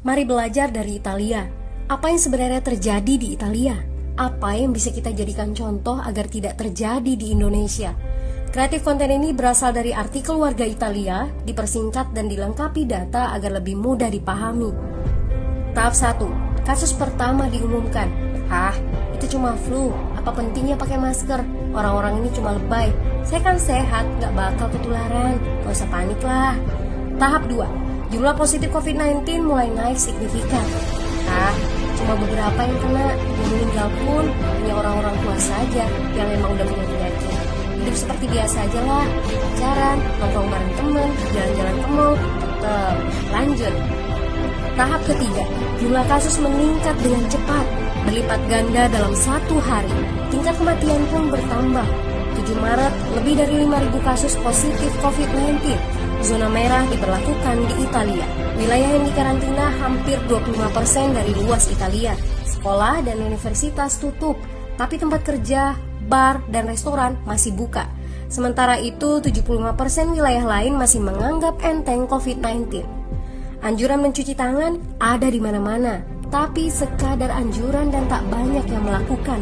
Mari belajar dari Italia. Apa yang sebenarnya terjadi di Italia? Apa yang bisa kita jadikan contoh agar tidak terjadi di Indonesia? Kreatif konten ini berasal dari artikel warga Italia, dipersingkat dan dilengkapi data agar lebih mudah dipahami. Tahap 1. Kasus pertama diumumkan. Itu cuma flu. Apa pentingnya pakai masker? Orang-orang ini cuma lebay. Saya kan sehat, gak bakal ketularan. Gak usah panik lah. Tahap 2. Jumlah positif COVID-19 mulai naik signifikan. Cuma beberapa yang kena. Yang meninggal pun hanya orang-orang tua saja yang memang udah punya penyakit. Hidup seperti biasa aja lah. Pacaran, nongkrong bareng temen, jalan-jalan ke mall, tetap lanjut. Tahap ketiga, jumlah kasus meningkat dengan cepat, berlipat ganda dalam 1 hari. Tingkat kematian pun bertambah. 7 Maret, lebih dari 5.000 kasus positif COVID-19. Zona merah diberlakukan di Italia. Wilayah yang dikarantina hampir 25% dari luas Italia. Sekolah dan universitas tutup, tapi tempat kerja, bar, dan restoran masih buka. Sementara itu, 75% wilayah lain masih menganggap enteng COVID-19. Anjuran mencuci tangan ada di mana-mana, tapi sekadar anjuran dan tak banyak yang melakukan.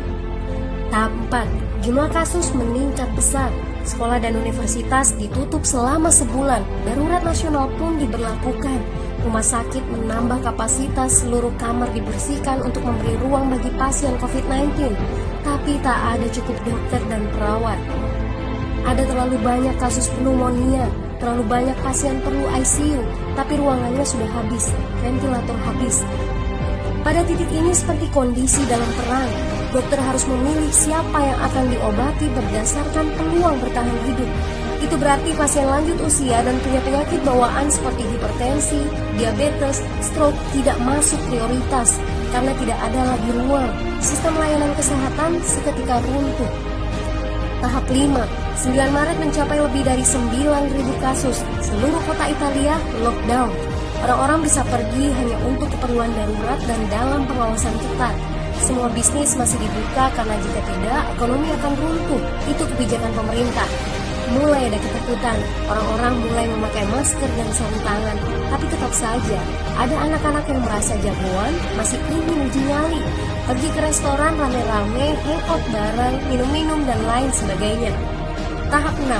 Tahap 4, jumlah kasus meningkat besar. Sekolah dan universitas ditutup selama sebulan. Darurat nasional pun diberlakukan. Rumah sakit menambah kapasitas, seluruh kamar dibersihkan untuk memberi ruang bagi pasien COVID-19. Tapi tak ada cukup dokter dan perawat. Ada terlalu banyak kasus pneumonia, terlalu banyak pasien perlu ICU, tapi ruangannya sudah habis, ventilator habis. Pada titik ini seperti kondisi dalam perang. Dokter harus memilih siapa yang akan diobati berdasarkan peluang bertahan hidup. Itu berarti pasien lanjut usia dan punya penyakit bawaan seperti hipertensi, diabetes, stroke tidak masuk prioritas karena tidak ada lagi ruang. Sistem layanan kesehatan seketika runtuh. Tahap 5, 9 Maret mencapai lebih dari 9.000 kasus. Seluruh kota Italia lockdown. Orang-orang bisa pergi hanya untuk keperluan darurat dan dalam pengawasan ketat. Semua bisnis masih dibuka karena jika tidak, ekonomi akan runtuh. Itu kebijakan pemerintah. Mulai ada ketakutan, orang-orang mulai memakai masker dan sarung tangan. Tapi tetap saja, ada anak-anak yang merasa jagoan, masih ingin uji nyali. Pergi ke restoran rame-rame, hangout bareng, minum-minum dan lain sebagainya. Tahap 6.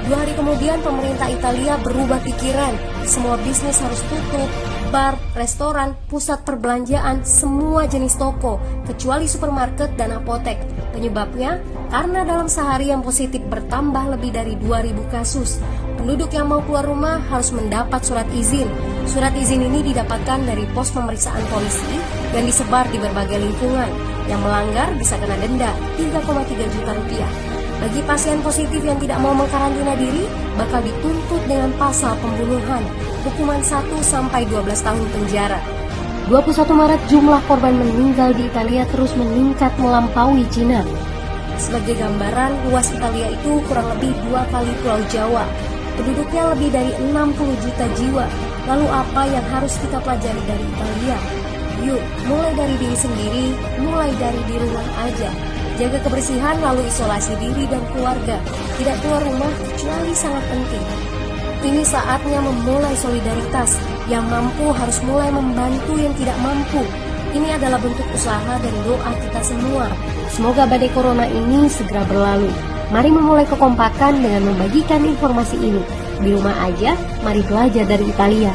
2 hari kemudian pemerintah Italia berubah pikiran. Semua bisnis harus tutup. Bar, restoran, pusat perbelanjaan, semua jenis toko, kecuali supermarket dan apotek. Penyebabnya, karena dalam sehari yang positif bertambah lebih dari 2.000 kasus. Penduduk yang mau keluar rumah harus mendapat surat izin. Surat izin ini didapatkan dari pos pemeriksaan polisi yang disebar di berbagai lingkungan. Yang melanggar bisa kena denda 3,3 juta rupiah. Bagi pasien positif yang tidak mau mengkarantina diri, bakal dituntut dengan pasal pembunuhan, hukuman 1-12 tahun penjara. 21 Maret jumlah korban meninggal di Italia terus meningkat melampaui Cina. Sebagai gambaran, luas Italia itu kurang lebih 2 kali Pulau Jawa. Penduduknya lebih dari 60 juta jiwa. Lalu apa yang harus kita pelajari dari Italia? Yuk, mulai dari diri sendiri, mulai dari di rumah aja. Jaga kebersihan lalu isolasi diri dan keluarga. Tidak keluar rumah kecuali sangat penting. Ini saatnya memulai solidaritas. Yang mampu harus mulai membantu yang tidak mampu. Ini adalah bentuk usaha dan doa kita semua. Semoga badai corona ini segera berlalu. Mari memulai kekompakan dengan membagikan informasi ini. Di rumah aja, mari belajar dari Italia.